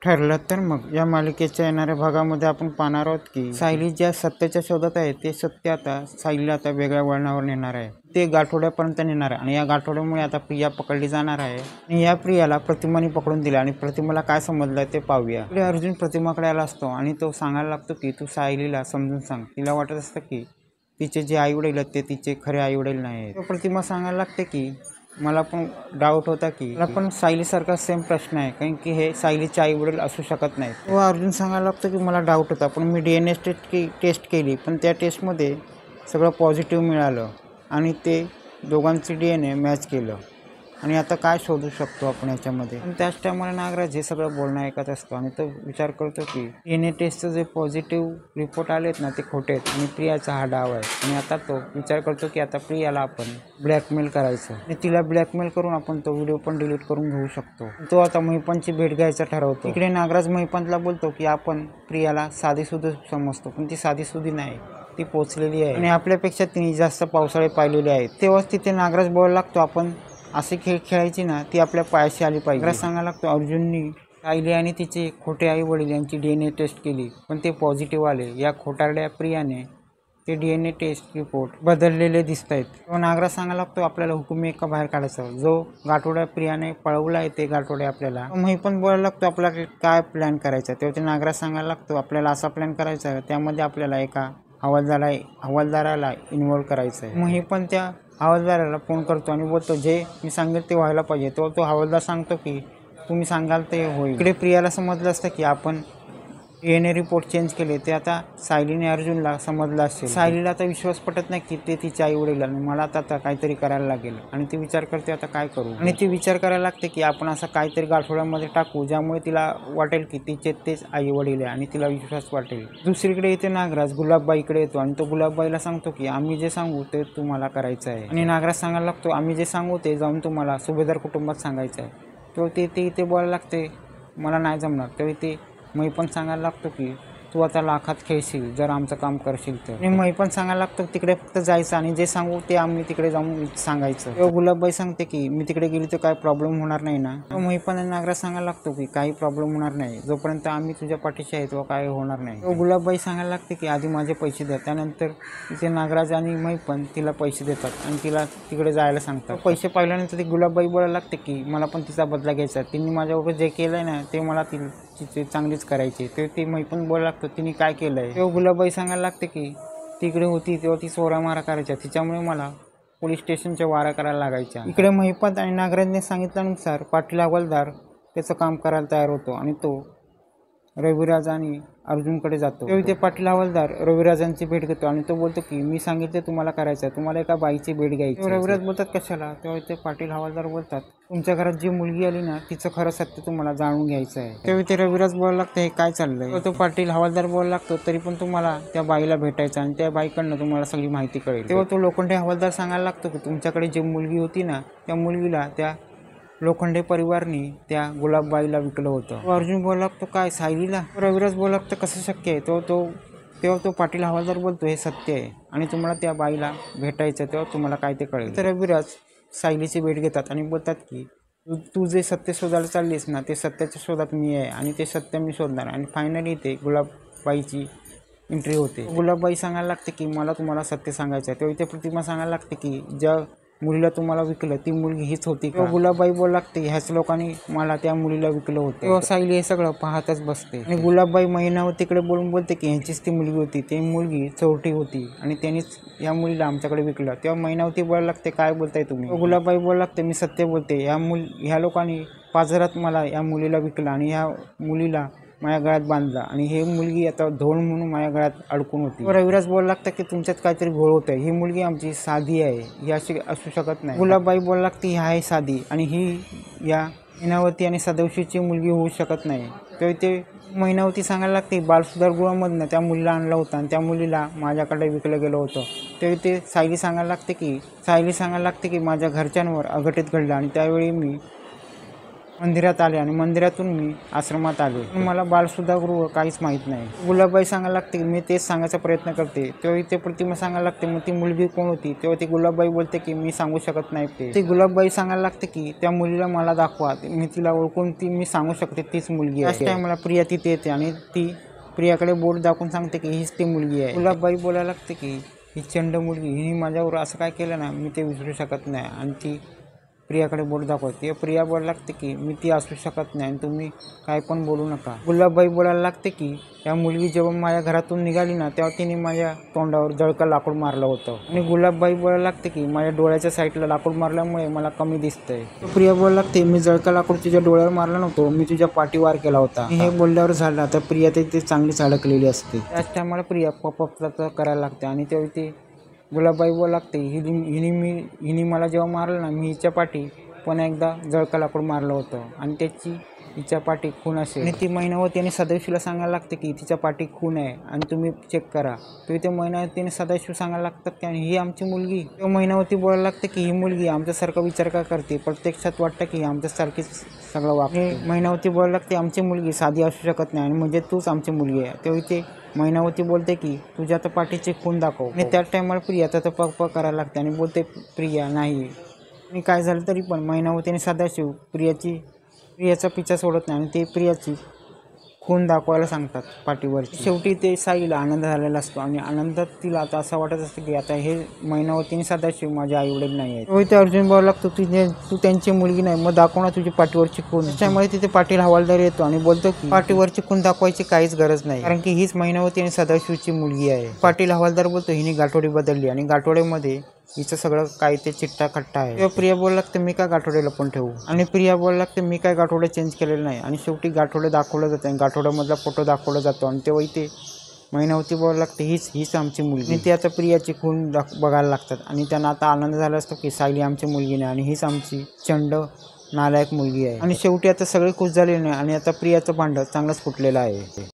ठरलं तर मग या मालिकेच्या येणाऱ्या भागामध्ये आपण पाहणार आहोत की सायली ज्या सत्याच्या शोधात आहे ते सत्य आता सायलीला आता वेगळ्या वळणावर नेणार आहे. ते गाठोड्यापर्यंत नेणार आहे आणि या गाठोड्यामुळे आता प्रिया पकडली जाणार आहे आणि या प्रियाला प्रतिमाने पकडून दिला आणि प्रतिमाला काय समजलं ते पाहूया. पुढे अर्जुन प्रतिमाकडे आला असतो आणि तो सांगायला लागतो की तू सायलीला समजून सांग. तिला वाटत असतं की तिचे जे आई वडील आहेत ते तिचे खरे आई वडील नाही आहेत. प्रतिमा सांगायला लागते की मला पण डाऊट होता की मला पण सायलीसारखा सेम प्रश्न आहे, कारण की हे सायलीचे आई वडील असू शकत नाहीत. व अर्जुन सांगायला लागतो की मला डाऊट होता, पण मी DNA टेस्ट केली, पण त्या टेस्टमध्ये सगळं पॉझिटिव्ह मिळालं आणि ते दोघांचे DNA मॅच केलं आणि आता काय शोधू शकतो आपण याच्यामध्ये. पण त्याच टायमाला नागराज हे सगळं बोलणं ऐकत असतो आणि तो विचार करतो की DNA टेस्टचं जे पॉझिटिव्ह रिपोर्ट आलेत ना ते खोटे आहेत आणि प्रियाचा हा डाव आहे. आणि आता तो विचार करतो की आता प्रियाला आपण ब्लॅकमेल करायचं आणि तिला ब्लॅकमेल करून आपण तो व्हिडिओ पण डिलीट करून घेऊ शकतो. तो आता महिपंतची भेट घ्यायचा ठरवतो. इकडे नागराज महिपंतला बोलतो की आपण प्रियाला साधीसुधी समजतो, पण ती साधीसुधी नाही, ती पोचलेली आहे आणि आपल्यापेक्षा तिने जास्त पावसाळे पाहिलेले आहेत. तेव्हाच तिथे नागराज बोलायला लागतो आपण असे खेळ खेळायची ना ती आपल्या पायाशी आली पाहिजे. नागराज सांगायला लागतो अर्जुननी सायली आणि तिचे खोटे आई वडील यांची DNA टेस्ट केली, पण ते पॉझिटिव्ह आले. या खोटारड्या प्रियाने ते DNA टेस्ट रिपोर्ट बदललेले दिसत आहेत. तो नागराज सांगायला लागतो आपल्याला हुकुमी एका बाहेर काढायचा, जो गाठोड्या प्रियाने पळवला आहे ते गाठोडे आपल्याला. मग पण बोलायला लागतो आपल्याला काय प्लॅन करायचा. तेव्हा ते नागराज सांगायला लागतो आपल्याला असा प्लॅन करायचा आहे, त्यामध्ये आपल्याला एका हवालदाराला इन्व्हॉल्व करायचं आहे. मग हे पण त्या हवालदाराला फोन करतो आणि बोलतो जे मी सांगेल ते व्हायला पाहिजे. तो हवालदार सांगतो की तुम्ही सांगाल ते होईल. इकडे प्रियाला समजलं असतं की आपण DNA रिपोर्ट चेंज केले ते आता सायलीने अर्जुनला समजलं असेल. सायलीला आता विश्वास पटत नाही की ते तिच्या आई वडील आणि मला आता काहीतरी करायला लागेल आणि ती विचार करते आता काय करू. आणि ती विचार करायला लागते की आपण असं काहीतरी गाठोड्यामध्ये टाकू ज्यामुळे तिला वाटेल की तिचे तेच आई वडील आहे आणि तिला विश्वास वाटेल. दुसरीकडे येते नागराज गुलाबबाईकडे येतो आणि तो गुलाबबाईला सांगतो की आम्ही जे सांगू ते तुम्हाला करायचं आहे. आणि नागराज सांगायला लागतो आम्ही जे सांगू ते जाऊन तुम्हाला सुभेदार कुटुंबात सांगायचं आहे. तो ते इथे बोलायला लागते मला नाही जमणार. तेव्हा ते मी पण सांगायला लागतो की तू आता लाखात खेळशील जर आमचं काम करशील तर. आणि मी पण सांगायला लागतो तिकडे फक्त जायचं आणि जे सांगू ते आम्ही तिकडे जाऊन सांगायचं. तेव्हा गुलाबबाई सांगते की मी तिकडे गेली तर काय प्रॉब्लेम होणार नाही ना. मी पण नागराज सांगायला लागतो की काही प्रॉब्लेम होणार नाही, जोपर्यंत आम्ही तुझ्या पाठीशी आहे तेव्हा काय होणार नाही. तेव्हा गुलाबबाई सांगायला लागते की आधी माझे पैसे द्या. त्यानंतर तिथे नागराज आणि मी पण तिला पैसे देतात आणि तिला तिकडे जायला सांगतात. पैसे पाहिल्यानंतर ती गुलाबबाई बोलायला लागते की मला पण तिचा बदला घ्यायचा. तिने माझ्याबरोबर जे केलं आहे ना ते मला तिचे चांगलीच करायची. ते मी पण बोलायला लागतो तिने काय केलं आहे. तेव्हा गुलाबबाई सांगायला लागते की तिकडे होती तेव्हा ती चोरा मारा करायच्या, तिच्यामुळे मला पोलीस स्टेशनच्या वारा करायला लागायच्या. इकडे महिपत आणि नागराजने सांगितल्यानुसार पाटील हवालदार त्याचं काम करायला तयार होतो आणि तो रविराज आणि अर्जुनकडे जातो. तेव्हा ते पाटील हवालदार रविराजांची भेट घेतो आणि तो बोलतो की मी सांगितले तुम्हाला करायचं आहे, तुम्हाला एका बाईची भेट घ्यायची. रविराज बोलतात कशाला. तेव्हा ते पाटील हवालदार बोलतात तुमच्या घरात जी मुलगी आली ना तिचं खरं सत्य तुम्हाला जाणून घ्यायचं आहे. तेव्हा ते रविराज बोलायला लागतं हे काय चाललंय. तो पाटील हवालदार बोलायला लागतो तरी पण तुम्हाला त्या बाईला भेटायचं आणि त्या बाईकडनं तुम्हाला सगळी माहिती कळेल. तेव्हा तो लोखंडे हवालदार सांगायला लागतो की तुमच्याकडे जी मुलगी होती ना त्या मुलगीला त्या लोखंडे परिवारने त्या गुलाबबाईला विकलं होतं. अर्जुन बोलायला लागतो काय सायलीला. रविराज बोलायला लागतं कसं शक्य आहे. तेव्हा तो पाटील हवालदार बोलतो हे सत्य आहे आणि तुम्हाला त्या बाईला भेटायचं तेव्हा तुम्हाला काय ते कळेल. तर रविराज सायलीची भेट घेतात आणि बोलतात की तू जे सत्य शोधायला चाललीस ना ते सत्याच्या शोधात मी आहे आणि ते सत्य मी शोधणार. आणि फायनली ते गुलाबबाईची एंट्री होते. गुलाबबाई सांगायला लागते की मला तुम्हाला सत्य सांगायचं आहे. तेव्हा इथे प्रतिमा सांगायला लागते की ज्या मुलीला तुम्हाला विकलं ती मुलगी हीच होती का. गुलाबबाई बोलायला लागते ह्याच लोकांनी मला त्या मुलीला विकलं होतं. तेव्हा सायली हे सगळं पाहतच बसते आणि गुलाबबाई महिनावतीकडे बोलून बोलते की ह्यांचीच ती मुलगी होती, ती मुलगी चोरटी होती आणि त्यांनीच या मुलीला आमच्याकडे विकलं. तेव्हा महिनावती बोलायला लागते काय बोलताय तुम्ही. गुलाबबाई बोलायला लागते मी सत्य बोलते. ह्या लोकांनी पाझरात मला या मुलीला विकलं आणि ह्या मुलीला माझ्या गळ्यात बांधला आणि ही मुलगी आता धोळ म्हणून माझ्या गळ्यात अडकून होती. रविराज बोलायला लागतं की तुमच्यात काहीतरी घोळ होत आहे, ही मुलगी आमची साधी आहे, ही अशी असू शकत नाही. गुलाबबाई बोलायला लागते ही आहे साधी आणि ही या महिनावती आणि सदाशिवची मुलगी होऊ शकत नाही. तेव्हा ते महिनावती सांगायला लागते बालसुधार गृहामधनं त्या मुलीला आणलं होतं आणि त्या मुलीला माझ्याकडे विकलं गेलं होतं. तेव्हा ते सायली सांगायला लागते की माझ्या घरच्यांवर अघटित घडलं आणि त्यावेळी मी मंदिरात आले आणि मंदिरातून मी आश्रमात आले. मला बालसुधागृह काहीच माहीत नाही. गुलाबबाई सांगायला लागते, मी तेच सांगायचा प्रयत्न करते. तेव्हा ती प्रतिमा सांगायला लागते, मग ती मुलगी कोण होती? तेव्हा ती गुलाबबाई बोलते की मी सांगू शकत नाही. ती गुलाबबाई सांगायला लागते की त्या मुलीला मला दाखवा, मी तिला ओळखून ती मी सांगू शकते तीच मुलगी आहे. त्याच मला प्रिया तिथे येते आणि ती प्रियाकडे बोट दाखवून सांगते की हीच ती मुलगी आहे. गुलाबबाई बोलायला लागते की ही चंड मुलगी, हिने माझ्यावर असं काय केलं ना, मी ते विसरू शकत नाही. आणि ती प्रियाकडे बोट दाखवते. प्रिया बोलायला लागते की मी ती असू शकत नाही आणि तुम्ही काय पण बोलू नका. गुलाबबाई बोलायला लागते की या मुलगी जेव्हा माझ्या घरातून निघाली ना, तेव्हा तिने माझ्या तोंडावर जळकं लाकूड मारलं होतं. आणि गुलाबबाई बोलायला लागते की माझ्या डोळ्याच्या साईडला लाकूड मारल्यामुळे मला कमी दिसतंय. प्रिया बोलायला लागते, मी जळकं लाकूड तुझ्या डोळ्यावर मारलं नव्हतं, मी तुझ्या पाठीवर केला होता. हे बोलल्यावर झालं तर प्रिया ते चांगलीच अडकलेली असते. त्याच टायमाला प्रिया पपअप करायला लागते आणि तेव्हा ती गुलाबबाई बोलायला लागते, हिने मला जेव्हा मारलं ना, मी हिच्या पाठी पुन्हा एकदा जळकं लाकूड मारलं होतं आणि त्याची हिच्या पाठी खून असेल. आणि ती मैनावती आणि सदाशिवला सांगायला लागते की तिच्या पाठी खून आहे आणि तुम्ही चेक करा. तर ते मैनावती आणि सदाशिव सांगायला लागतात की ही आमची मुलगी. तेव्हा मैनावती बोलायला लागते की ही मुलगी आमच्यासारखा विचार का करते, प्रत्यक्षात वाटतं की आमच्यासारखीच सगळं वागते. मैनावती बोलायला लागते, आमची मुलगी साधी असू शकत नाही आणि म्हणजे तूच आमची मुलगी आहे. तेव्हा ते मैनावती बोलते की तुझ्या तर पाठीचे खून दाखव. आणि त्याच टायमाला प्रिया तर पक करायला लागते आणि बोलते प्रिया नाही. आणि काय झालं तरी पण मैनावती आणि सदाशिव प्रियाचा पिछा सोडत नाही आणि ते प्रियाची खून दाखवायला सांगतात पाठीवर. शेवटी ते साईला आनंद झालेला असतो आणि आनंदात तिला आता असं वाटत असतं की आता हे मैनावती आणि सदाशिव माझे आईवडील नाही आहेत. ते अर्जुन बोलायला लागतो, तू त्यांची मुलगी नाही, मग दाखव ना तुझी पाठीवरची खून. त्याच्यामुळे तिथे पाटील हवालदार येतो आणि बोलतो की पाठीवरची खून दाखवायची काहीच गरज नाही, कारण की हीच मैनावती आणि सदाशिवची मुलगी आहे. पाटील हवालदार बोलतो हिने गाठोडी बदलली आणि गाठोड्यामध्ये हिचं सगळं काय ते चिट्टा खट्टा आहे. तेव्हा प्रिया बोलायला लागते, मी काय गाठोडे लपून ठेवू. आणि प्रिया बोलायला लागते, मी काय गाठोडे चेंज केलेलं नाही. आणि शेवटी गाठोडे दाखवलं जातं आणि गाठोड्यामधला फोटो दाखवला जातो आणि तेव्हा इथे मैनावती बोलायला लागते, हीच आमची मुलगी. आणि ते आता प्रियाची खून बघायला लागतात आणि त्यांना आता आनंद झाला असतो की सायली आमची मुलगी नाही आणि हीच आमची चंड नालायक मुलगी आहे. आणि शेवटी आता सगळे खुश झालेले नाही आणि आता प्रियाचं भांडं चांगलंच फुटलेलं आहे.